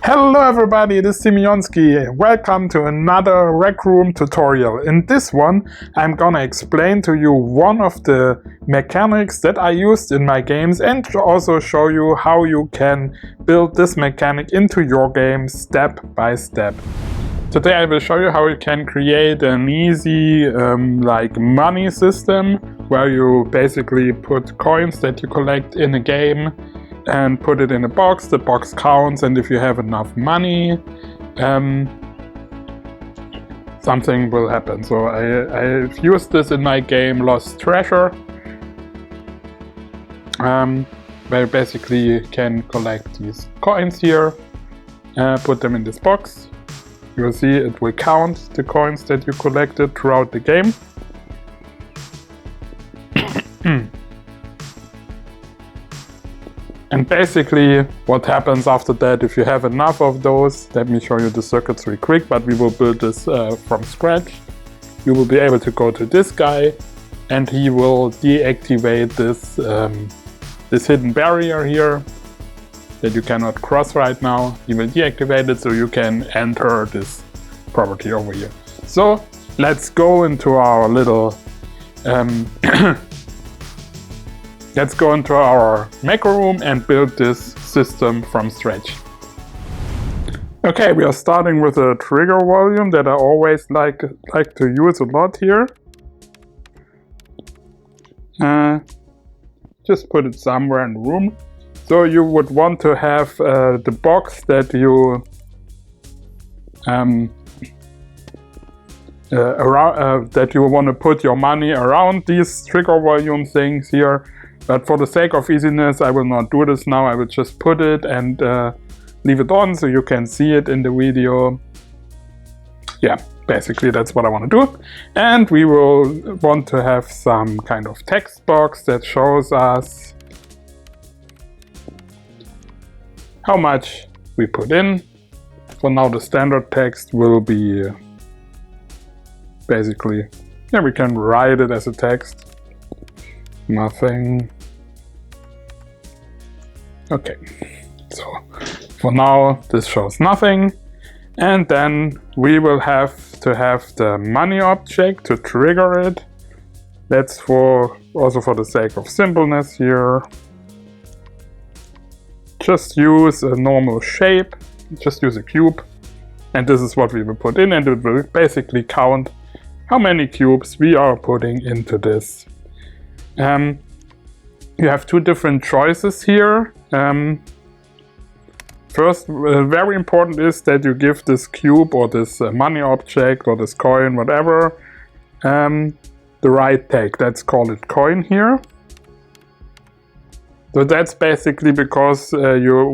Hello everybody, this is Simeonski. Welcome to another Rec Room tutorial. In this one, I'm gonna explain to you one of the mechanics that I used in my games and also show you how you can build this mechanic into your game step by step. Today I will show you how you can create an easy like money system where you basically put coins that you collect in a game and put it in a box. The box counts, and if you have enough money, something will happen. So I've used this in my game Lost Treasure, where you basically can collect these coins here, put them in this box. You will see it will count the coins that you collected throughout the game. And basically what happens after that, if you have enough of those, let me show you the circuitry quick, but we will build this from scratch. You will be able to go to this guy and he will deactivate this, this hidden barrier here that you cannot cross right now. He will deactivate it so you can enter this property over here. So let's go into our little let's go into our macro room and build this system from scratch. Okay, we are starting with a trigger volume that I always like to use a lot here. Just put it somewhere in the room. So you would want to have the box that you that you want to put your money around these trigger volume things here. But for the sake of easiness, I will not do this now. I will just put it and leave it on so you can see it in the video. Yeah, basically that's what I want to do. And we will want to have some kind of text box that shows us how much we put in. For now, the standard text will be basically, yeah, we can write it as a text. Nothing. Okay, so for now this shows nothing, and then we will have to have the money object to trigger it. That's also for the sake of simpleness here. Just use a normal shape, just use a cube, and this is what we will put in, and it will basically count how many cubes we are putting into this. You have two different choices here. First, very important is that you give this cube or this money object or this coin, whatever, the right tag. Let's call it coin here. So that's basically because you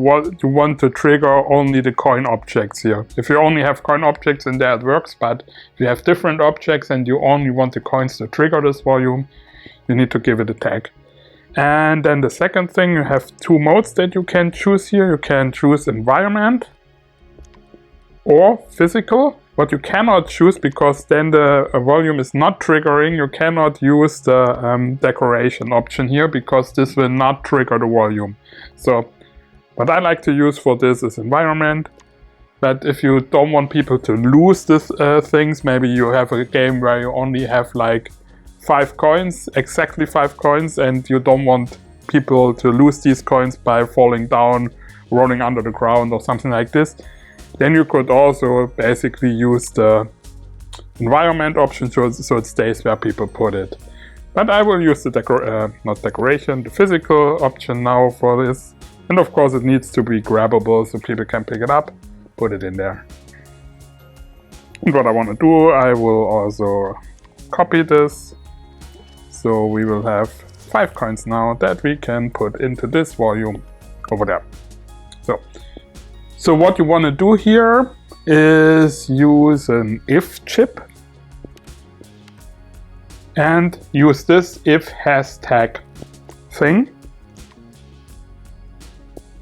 want to trigger only the coin objects here. If you only have coin objects in there, it works, but if you have different objects and you only want the coins to trigger this volume, you need to give it a tag. And then the second thing, you have two modes that you can choose here. You can choose environment or physical. What you cannot choose, because then the volume is not triggering, you cannot use the decoration option here, because this will not trigger the volume. So what I like to use for this is environment. But if you don't want people to lose these things, maybe you have a game where you only have like 5 coins, exactly 5 coins, and you don't want people to lose these coins by falling down, rolling under the ground or something like this, then you could also basically use the environment option so it stays where people put it. But I will use the the physical option now for this. And of course it needs to be grabbable so people can pick it up, put it in there. And what I want to do, I will also copy this. So we will have 5 coins now that we can put into this volume over there. So what you want to do here is use an if chip and use this if hashtag thing.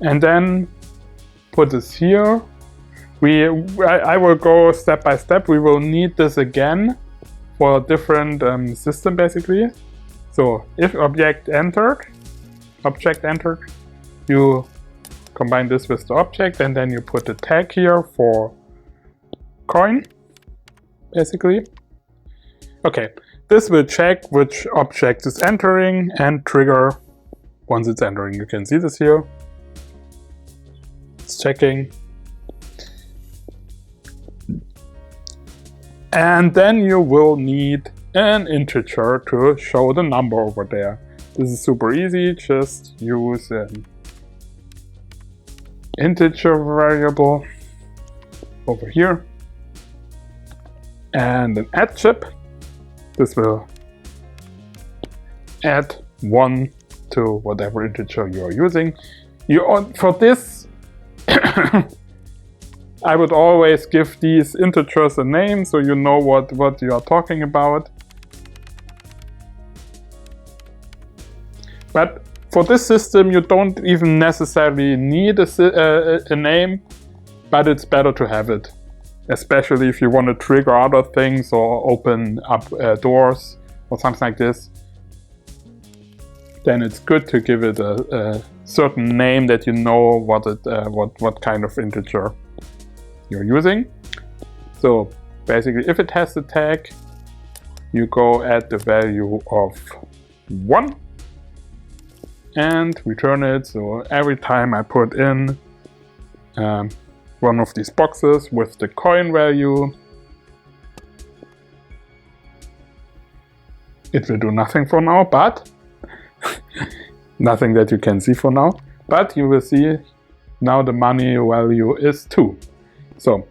And then put this here. I will go step by step. We will need this again for a different system basically. So if object entered, you combine this with the object, and then you put the tag here for coin, basically. Okay, this will check which object is entering and trigger once it's entering. You can see this here. It's checking. And then you will need an integer to show the number over there. This is super easy, just use an integer variable over here and an add chip. This will add 1 to whatever integer you are using. For this, I would always give these integers a name so you know what you are talking about. But for this system, you don't even necessarily need a name, but it's better to have it. Especially if you want to trigger other things or open up doors or something like this. Then it's good to give it a certain name that you know what kind of integer you're using. So basically, if it has the tag, you go add the value of 1 and return it. So every time I put in one of these boxes with the coin value, it will do nothing for now, but nothing that you can see for now. But you will see now the money value is 2. So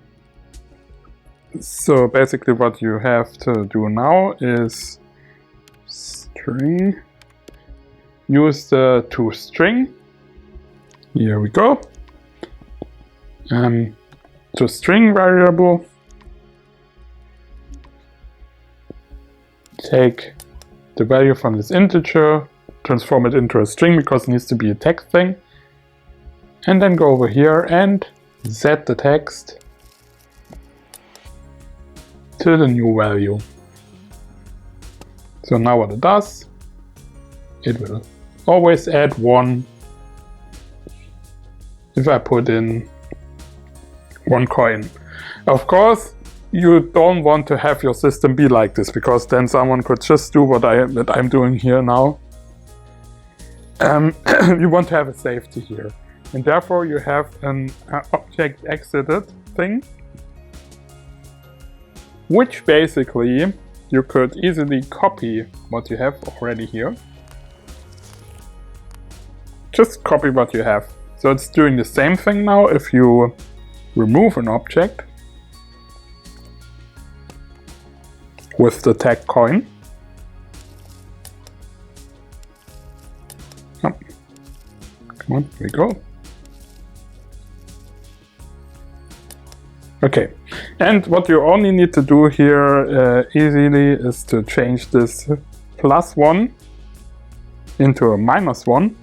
basically what you have to do now is string, use the toString. Here we go. ToString variable. Take the value from this integer, transform it into a string because it needs to be a text thing. And then go over here and set the text to the new value. So now what it does, it will always add 1 if I put in 1 coin. Of course, you don't want to have your system be like this, because then someone could just do what I'm doing here now. You want to have a safety here, and therefore you have an object exited thing, which basically you could easily copy what you have already here. Just copy what you have. So it's doing the same thing now if you remove an object with the tag coin. Oh. Come on, here we go. Okay, and what you only need to do here easily is to change this +1 into a -1.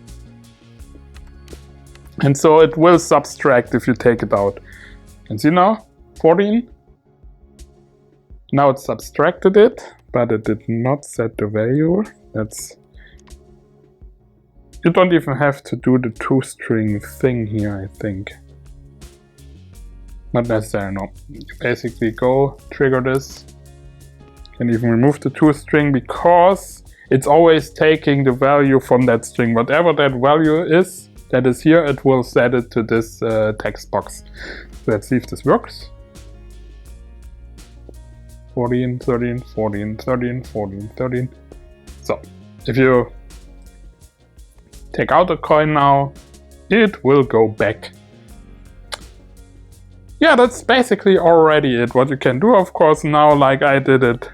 And so it will subtract if you take it out. And see now, 14. Now it subtracted it, but it did not set the value. You don't even have to do the toString thing here, I think. Not necessary, no. You basically go trigger this. You can even remove the toString because it's always taking the value from that string. Whatever that value is, that is here, it will set it to this text box. So let's see if this works. 14, 13, 14, 13, 14, 13. So if you take out a coin now, it will go back. Yeah, that's basically already it. What you can do, of course, now, like I did it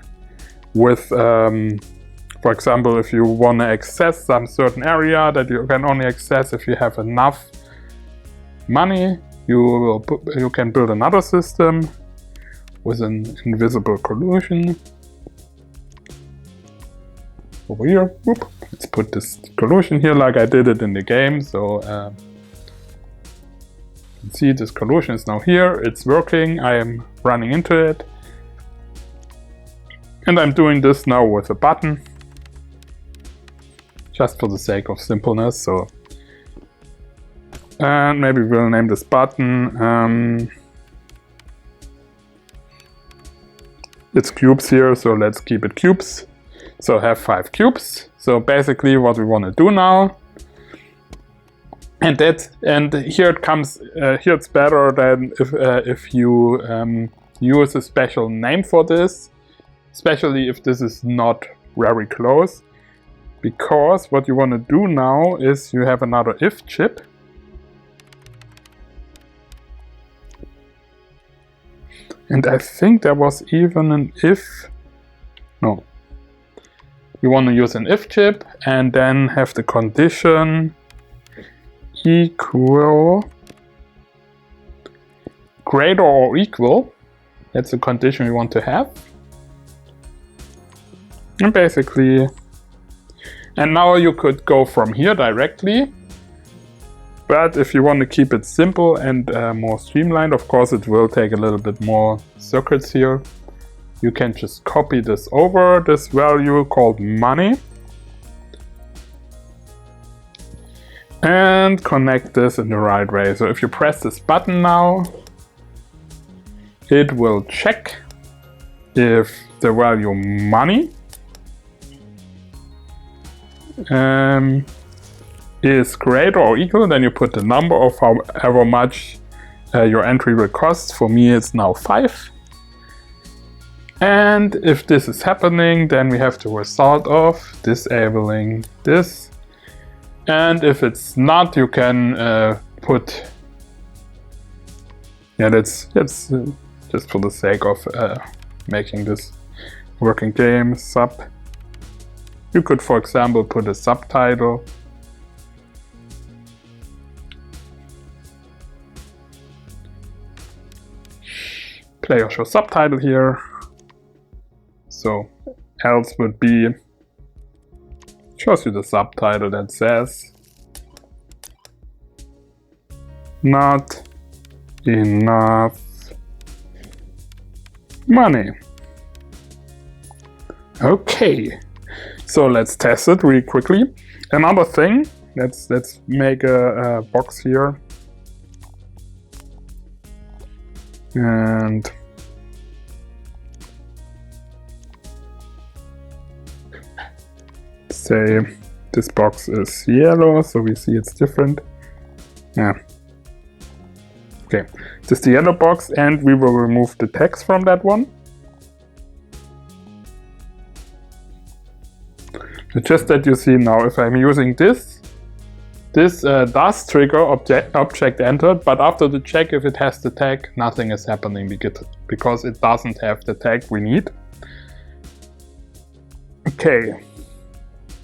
with, for example, if you want to access some certain area that you can only access if you have enough money, you can build another system with an invisible collision. Over here, whoop. Let's put this collision here like I did it in the game. So you can see this collision is now here, it's working, I am running into it. And I'm doing this now with a button, just for the sake of simpleness. So And maybe we'll name this button. It's cubes here, so let's keep it cubes. So have 5 cubes. So basically what we want to do now, and here it comes. Here it's better than if you use a special name for this, especially if this is not very close. Because what you want to do now is you have another if chip. And I think there was even an if. No. You want to use an if chip and then have the condition equal greater or equal. That's the condition we want to have. And basically, and now you could go from here directly. But if you want to keep it simple and more streamlined, of course it will take a little bit more circuits here. You can just copy this over, this value called money. And connect this in the right way. So if you press this button now, it will check if the value money is greater or equal. Then you put the number of however much your entry will cost. For me it's now 5. And if this is happening, then we have the result of disabling this. And if it's not, you can put, yeah, that's just for the sake of making this working game sub. You could, for example, put a subtitle. Play or show subtitle here. So else would be, shows you the subtitle that says not enough money. Okay, so let's test it really quickly. Another thing, let's make a box here and say this box is yellow, so we see it's different. Yeah. Okay, this is the yellow box, and we will remove the text from that one. So just that you see now, if I'm using this does trigger object entered, but after the check, if it has the tag, nothing is happening because it doesn't have the tag we need. Okay.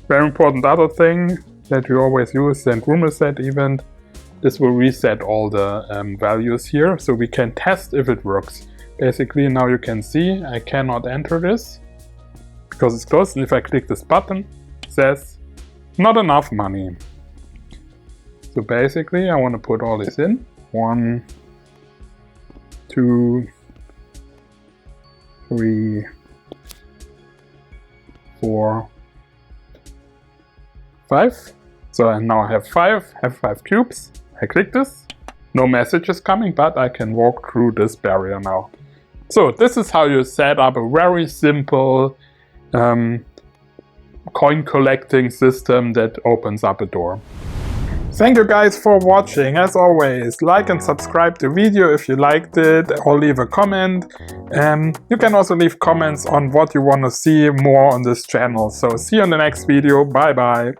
Very important other thing that we always use, send room reset event. This will reset all the values here, so we can test if it works. Basically, now you can see I cannot enter this because it's closed. And if I click this button, it says not enough money. So basically, I want to put all this in. 1, 2, 3, 4, 5. So I now have 5 cubes. I click this. No message is coming, but I can walk through this barrier now. So this is how you set up a very simple coin collecting system that opens up a door. Thank you guys for watching. As always, like and subscribe the video if you liked it, or leave a comment. You can also leave comments on what you want to see more on this channel. So see you in the next video. Bye bye.